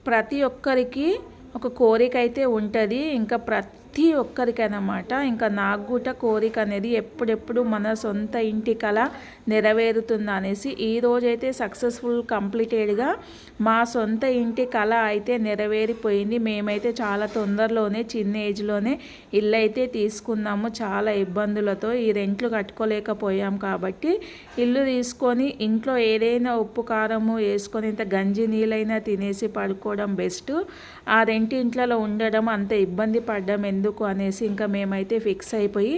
ప్రతి ఒక్కరికి ఒక కోరిక అయితే ఉంటుంది. ఇంకా ప్రతి ఒక్కరికైనమాట. ఇంకా నాకు కూడా కోరిక అనేది ఎప్పుడెప్పుడు మన సొంత ఇంటి కళ నెరవేరుతుంది అనేసి ఈరోజైతే సక్సెస్ఫుల్ కంప్లీటెడ్గా మా సొంత ఇంటి కళ అయితే నెరవేరిపోయింది. మేమైతే చాలా తొందరలోనే చిన్న ఏజ్లోనే ఇల్లు అయితే తీసుకున్నాము. చాలా ఇబ్బందులతో ఈ రెంట్లు కట్టుకోలేకపోయాం కాబట్టి ఇల్లు తీసుకొని ఇంట్లో ఏదైనా ఉప్పు కారము వేసుకొని ఇంత గంజి నీళ్ళైనా తినేసి పడుకోవడం బెస్ట్. ఆ రెంటి ఇంట్లో ఉండడం అంత ఇబ్బంది పడ్డం ఎందుకు అనేసి ఇంకా మేమైతే ఫిక్స్ అయిపోయి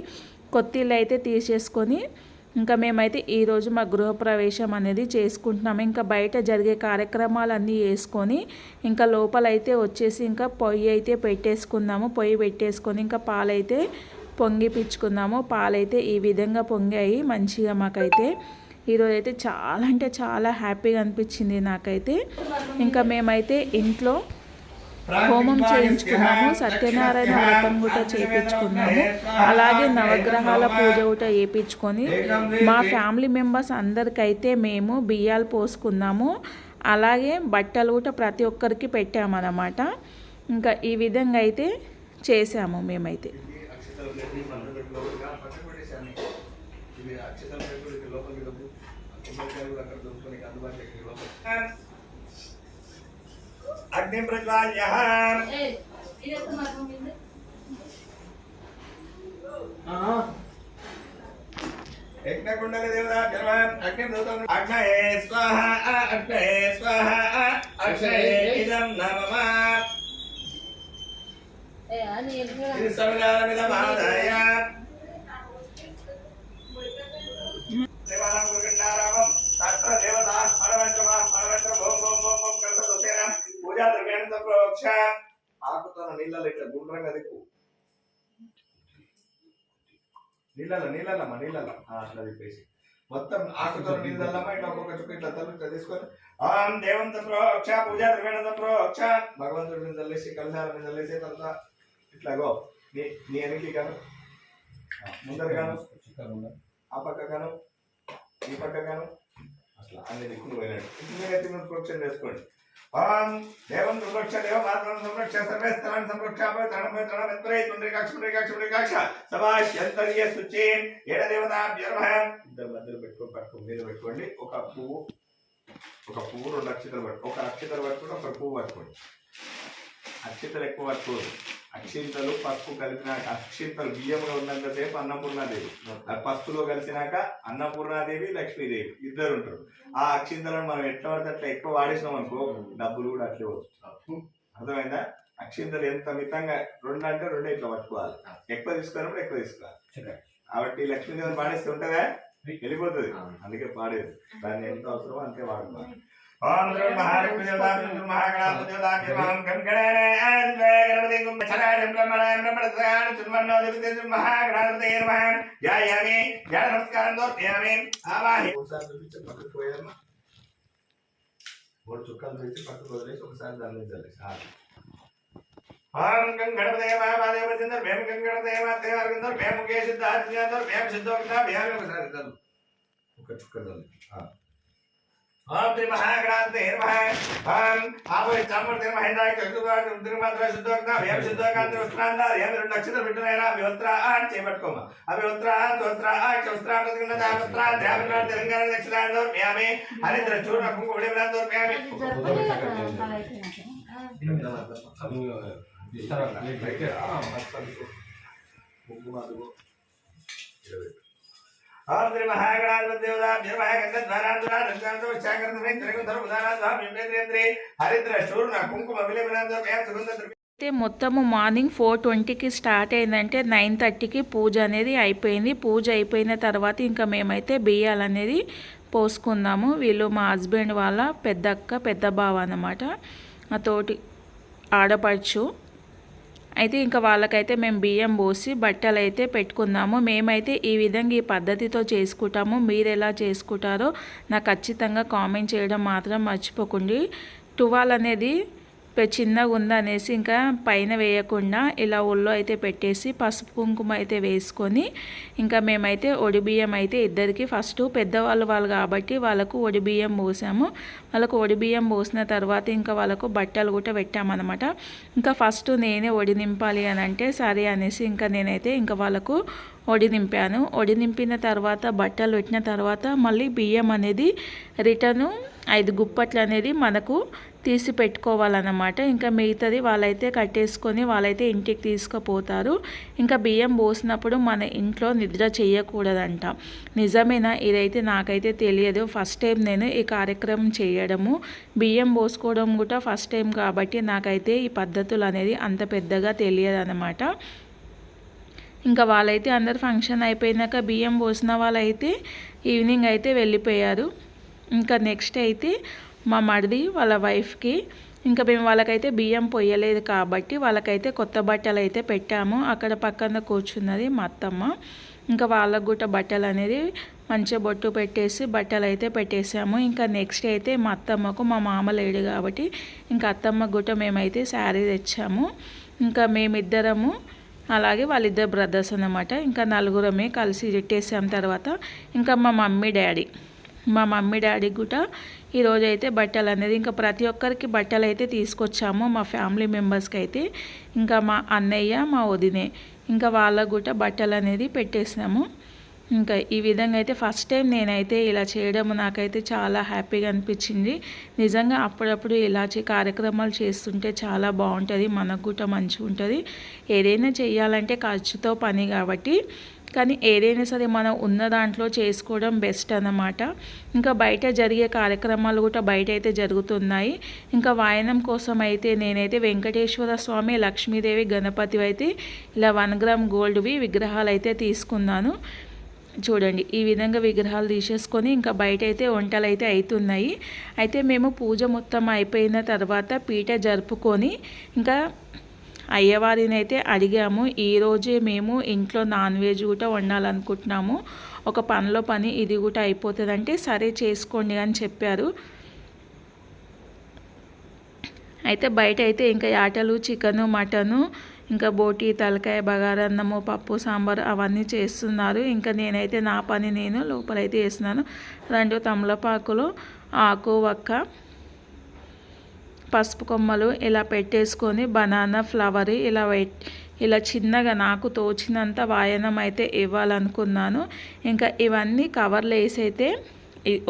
కొత్త ఇల్లు అయితే తీసేసుకొని ఇంకా మేమైతే ఈరోజు మా గృహప్రవేశం అనేది చేసుకుంటున్నాము. ఇంకా బయట జరిగే కార్యక్రమాలన్నీ వేసుకొని ఇంకా లోపలైతే వచ్చేసి ఇంకా పొయ్యి అయితే పెట్టేసుకుందాము. పొయ్యి పెట్టేసుకొని ఇంకా పాలైతే పొంగిపించుకుందాము. పాలైతే ఈ విధంగా పొంగాయి మంచిగా. మాకైతే ఈరోజు అయితే చాలా అంటే చాలా హ్యాపీగా అనిపించింది నాకైతే. ఇంకా మేమైతే ఇంట్లో హోమం చేయించుకున్నాము, సత్యనారాయణ వ్రతం కూడా చేయించుకున్నాము, అలాగే నవగ్రహాల పూజ కూడా చేయించుకొని మా ఫ్యామిలీ మెంబర్స్ అందరికైతే మేము బియ్యాలు పోసుకున్నాము. అలాగే బట్టలు కూడా ప్రతి ఒక్కరికి పెట్టామన్నమాట. ఇంకా ఈ విధంగా అయితే చేసాము మేమైతే. अग्नि प्रज्वाल्य यज्ञकुंडल देवता अग्निभूतम अग्नये स्वाहा अग्नये स्वाहा अक्षये इदं नमः समगारमिदमादाय देवानां गुरुगण्डारामं तत्र देवता परमंचमा परमंच भोम भोम भोम भोम करतदोसेना पूजा द्रव्याणि प्रोक्ष ఆకుతోన నీళ్ళలో ఇట్లా గుండ్రంగా దిక్కు నీళ్ళమ్మా నీళ్ళల్లో అట్లా దిప్పేసి మొత్తం ఆకుతోన నీళ్ళమ్మా ఇట్లా ఒక్కొక్క చుక్క ఇట్లా తల్లు తీసుకొని ఓం దేవంత ప్రోక్ష పూజా ద్రవ్యాణి ప్రోక్ష భగవంతుడి మీద చల్లేసి కళ్యాణ మీద చల్లేసి తర్వాత ఇట్లాగో నీ వెనక్కి గాను ముందరగాను ఆ పక్క గాను ఈ పక్క గాను అట్లా అన్ని దిక్కులు పోయినాడు. ఇప్పుడు ప్రోక్షణ చేసుకోండి. ఓం దేవం సంరక్ష దేవ మాత్రం సంరక్ష సర్వే స్థలాన్ని సంరక్షాపై తరణపై తరణమిత్రై పుండ్రికాక్ష సభాష్యంతర్య శుచేం ఏడ దేవతాభ్యర్మహం ఇద్దరు మధ్యలో పట్టుకోండి మీద పెట్టుకోండి. ఒక పువ్వు 2 అక్షతలు పట్టుకోండి. ఒక అక్షతలు పట్టుకోండి, ఒక పువ్వు పట్టుకోండి. అక్షతలు ఎక్కువ పట్టుకోండి. అక్షింతలు పసుపు కలిపిన అక్షింతలు బియ్యంలో ఉన్నంతసేపు అన్నపూర్ణాదేవి, పసుపులో కలిసినాక అన్నపూర్ణాదేవి లక్ష్మీదేవి ఇద్దరు ఉంటారు. ఆ అక్షింతలను మనం ఎట్లా పడితే అట్లా ఎక్కువ వాడేసినాం అనుకో డబ్బులు కూడా అట్లే వస్తుంది. అర్థమైందా? అక్షింతలు ఎంత మితంగా 2 అంటే 2 ఇట్లా పట్టుకోవాలి. ఎక్కువ తీసుకున్నప్పుడు ఎక్కువ తీసుకోవాలి. కాబట్టి లక్ష్మీదేవిని పాడేస్తే ఉంటుందా? వెళ్ళిపోతుంది. అందుకే పాడేది. దాన్ని ఎంత అవసరమో అంతే వాడుకోవాలి. ओम द्रव महालक्ष्मी देवता बिंदु महागणापति देवता निर्महं गणगणने गणपति कुंभचराय ब्रह्मणाय ब्रह्मणस्यान सुमन्नो देवते महागणापति नमः जयामि जय नमस्कारं दोर्पयामि आवाहि ఒకసారి చూపించి పక్కకు పోయారమ్మా. 3 చుక్కలు వేసి పక్కకు వదిలేసి ఒకసారి దాని మీద చల్లేసి ఓం గణపతే మహాదేవ చంద్ర భేమ గణపతే మాతే అరవిందర్ భేమ కే సిద్ధార్థ భేమ సిద్ధోక్త భేమ ఒకసారి చల్లు. ఒక చుక్క చల్లు. ओम श्री महागणापते नमः ओम आपो चामर्ते महेंद्राय चतुर्वार रुद्रमात्रा शुद्धोक्ता भयम शुद्धोकांत वस्त्रांदा यम రెండు అక్షతలు పెట్టినైనా వ్యవస్త్ర ఆన్ చేపట్టుకోమ అవ్యవస్త్ర దోస్త్ర వస్త్ర ప్రతిగణ దావస్త్ర ద్రావిడ తెలంగాణ దక్షిణాంధ్ర మేమే హరిద్ర చూడ కుంకుమ విడవలంతో మేమే ओम श्री महागणापति देवता निर्महगंधद्वारांतरा दक्षांतो चाकरतमे त्रिगुंधर उदानाद्वा विवेंद्रेंद्रे हरिद्र शूर्ण कुंकुम विलेवनांतो मे सुगंध అయితే మొత్తము మార్నింగ్ 4:20కి స్టార్ట్ అయిందంటే 9:30కి పూజ అనేది అయిపోయింది. పూజ అయిపోయిన తర్వాత ఇంకా మేమైతే బియ్యాలు అనేది పోసుకున్నాము. వీళ్ళు మా హస్బెండ్ వాళ్ళ పెద్దక్క పెద్ద బావ అన్నమాట, ఆ తోటి ఆడపడుచు. అయితే ఇంకా వాళ్ళకైతే మేము బియ్యం పోసి బట్టలు అయితే పెట్టుకున్నాము. మేమైతే ఈ విధంగా ఈ పద్ధతితో చేసుకుంటాము. మీరు ఎలా చేసుకుంటారో నాకు ఖచ్చితంగా కామెంట్ చేయడం మాత్రం మర్చిపోకండి. టువాల్ అనేది చిన్నగా ఉందనేసి ఇంకా పైన వేయకుండా ఇలా ఒళ్ళో అయితే పెట్టేసి పసుపు కుంకుమ అయితే వేసుకొని ఇంకా మేమైతే ఒడిబియ్యం అయితే ఇద్దరికి ఫస్ట్ పెద్దవాళ్ళు కాబట్టి వాళ్ళకు ఒడిబియ్యం పోసాము. వాళ్ళకు ఒడిబియ్యం పోసిన తర్వాత ఇంకా వాళ్ళకు బట్టలు కూడా పెట్టామన్నమాట. ఇంకా ఫస్ట్ నేనే ఒడి నింపాలి అని అంటే సరే అనేసి ఇంకా నేనైతే ఇంకా వాళ్ళకు ఒడి నింపాను. ఒడి నింపిన తర్వాత బట్టలు పెట్టిన తర్వాత మళ్ళీ బియ్యం అనేది రిటర్ను 5 గుప్పట్లు అనేది మనకు తీసి పెట్టుకోవాలన్నమాట. ఇంకా మిగతాది వాళ్ళైతే కట్టేసుకొని వాళ్ళైతే ఇంటికి తీసుకుపోతారు. ఇంకా బియ్యం పోసినప్పుడు మన ఇంట్లో నిద్ర చేయకూడదంట. నిజమేనా? ఇదైతే నాకైతే తెలియదు. ఫస్ట్ టైం నేను ఈ కార్యక్రమం చేయడము, బియ్యం పోసుకోవడం కూడా ఫస్ట్ టైం కాబట్టి నాకైతే ఈ పద్ధతులు అనేది అంత పెద్దగా తెలియదు అన్నమాట. ఇంకా వాళ్ళైతే అందరు ఫంక్షన్ అయిపోయినాక బియ్యం పోసిన వాళ్ళైతే ఈవినింగ్ అయితే వెళ్ళిపోయారు. ఇంకా నెక్స్ట్ అయితే మా మరిది వాళ్ళ వైఫ్కి ఇంకా మేము వాళ్ళకైతే బియ్యం పొయ్యలేదు కాబట్టి వాళ్ళకైతే కొత్త బట్టలు అయితే పెట్టాము. అక్కడ పక్కన కూర్చున్నది మా అత్తమ్మ. ఇంకా వాళ్ళకు కూడా బట్టలు అనేది మంచిగా బొట్టు పెట్టేసి బట్టలు అయితే పెట్టేసాము. ఇంకా నెక్స్ట్ అయితే మా అత్తమ్మకు మా మామ లేడు కాబట్టి ఇంకా అత్తమ్మకు కూడా మేమైతే శారీ తెచ్చాము. ఇంకా మేమిద్దరము అలాగే వాళ్ళిద్దరు బ్రదర్స్ అన్నమాట. ఇంకా నలుగురమే కలిసి పెట్టేసాం. తర్వాత ఇంకా మా మమ్మీ డాడీ కూడా ఈరోజు అయితే బట్టలు అనేది ఇంకా ప్రతి ఒక్కరికి బట్టలు అయితే తీసుకొచ్చాము. మా ఫ్యామిలీ మెంబర్స్కి అయితే ఇంకా మా అన్నయ్య మా వదినే ఇంకా వాళ్ళకు కూడా బట్టలు అనేది పెట్టేసాము. ఇంకా ఈ విధంగా అయితే ఫస్ట్ టైం నేనైతే ఇలా చేయడం నాకైతే చాలా హ్యాపీగా అనిపించింది. నిజంగా అప్పుడప్పుడు ఇలా కార్యక్రమాలు చేస్తుంటే చాలా బాగుంటుంది, మనకు కూడా మంచిగా ఉంటుంది. ఏదైనా చేయాలంటే ఖర్చుతో పని కాబట్టి కానీ ఏదైనా సరే మనం ఉన్న దాంట్లో చేసుకోవడం బెస్ట్ అన్నమాట. ఇంకా బయట జరిగే కార్యక్రమాలు కూడా బయట అయితే జరుగుతున్నాయి. ఇంకా వాయనం కోసం అయితే నేనైతే వెంకటేశ్వర స్వామి, లక్ష్మీదేవి, గణపతి అయితే ఇలా 1 గ్రామ్ గోల్డ్వి విగ్రహాలు అయితే తీసుకున్నాను. చూడండి ఈ విధంగా విగ్రహాలు తీసేసుకొని ఇంకా బయట అయితే వంటలు అయితే అవుతున్నాయి. అయితే మేము పూజ మొత్తం అయిపోయిన తర్వాత పీట జరుపుకొని ఇంకా అయ్యవారిని అయితే అడిగాము. ఈరోజే మేము ఇంట్లో నాన్ వెజ్ కూడా వండాలనుకుంటున్నాము, ఒక పనిలో పని ఇది కూడా అయిపోతుందంటే సరే చేసుకోండి అని చెప్పారు. అయితే బయట అయితే ఇంకా యాటలు, చికెను, మటను, ఇంకా బోటి, తలకాయ, బగారన్నము, పప్పు, సాంబార్ అవన్నీ చేస్తున్నారు. ఇంకా నేనైతే నా పని నేను లోపలైతే వేస్తున్నాను. 2 తమలపాకులు, ఆకు, వక్క, పసుపు కొమ్మలు ఇలా పెట్టేసుకొని బనానా ఫ్లవర్ ఇలా చిన్నగా నాకు తోచినంత వాయనం అయితే ఇవ్వాలనుకున్నాను. ఇంకా ఇవన్నీ కవర్లు వేసి అయితే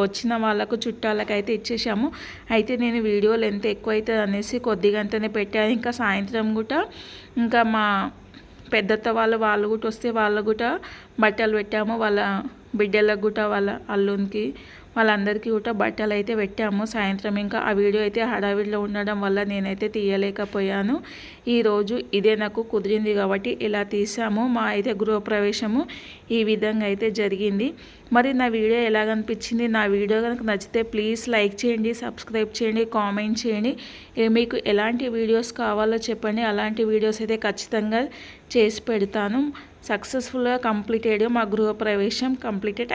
వచ్చిన వాళ్ళకు చుట్టాలకైతే ఇచ్చేసాము. అయితే నేను వీడియో లెంత్ ఎక్కువ అవుతుంది అనేసి కొద్దిగంటనే పెట్టాను. ఇంకా సాయంత్రం కూడా ఇంకా మా పెద్దత్త వాళ్ళు కూడా వస్తే వాళ్ళు కూడా బట్టలు పెట్టాము. వాళ్ళ బిడ్డలకు కూడా వాళ్ళ అల్లునికి వాళ్ళందరికీ కూడా బట్టలు అయితే పెట్టాము సాయంత్రం. ఇంకా ఆ వీడియో అయితే హడావిడిలో ఉండడం వల్ల నేనైతే తీయలేకపోయాను. ఈరోజు ఇదే నాకు కుదిరింది కాబట్టి ఇలా తీసాము. మా అయితే గృహప్రవేశము ఈ విధంగా అయితే జరిగింది. మరి నా వీడియో ఎలాగనిపించింది? నా వీడియో కనుక నచ్చితే ప్లీజ్ లైక్ చేయండి, సబ్స్క్రైబ్ చేయండి, కామెంట్ చేయండి. మీకు ఎలాంటి వీడియోస్ కావాలో చెప్పండి, అలాంటి వీడియోస్ అయితే ఖచ్చితంగా చేసి పెడతాను. సక్సెస్ఫుల్గా కంప్లీటెడ్, మా గృహప్రవేశం కంప్లీటెడ్.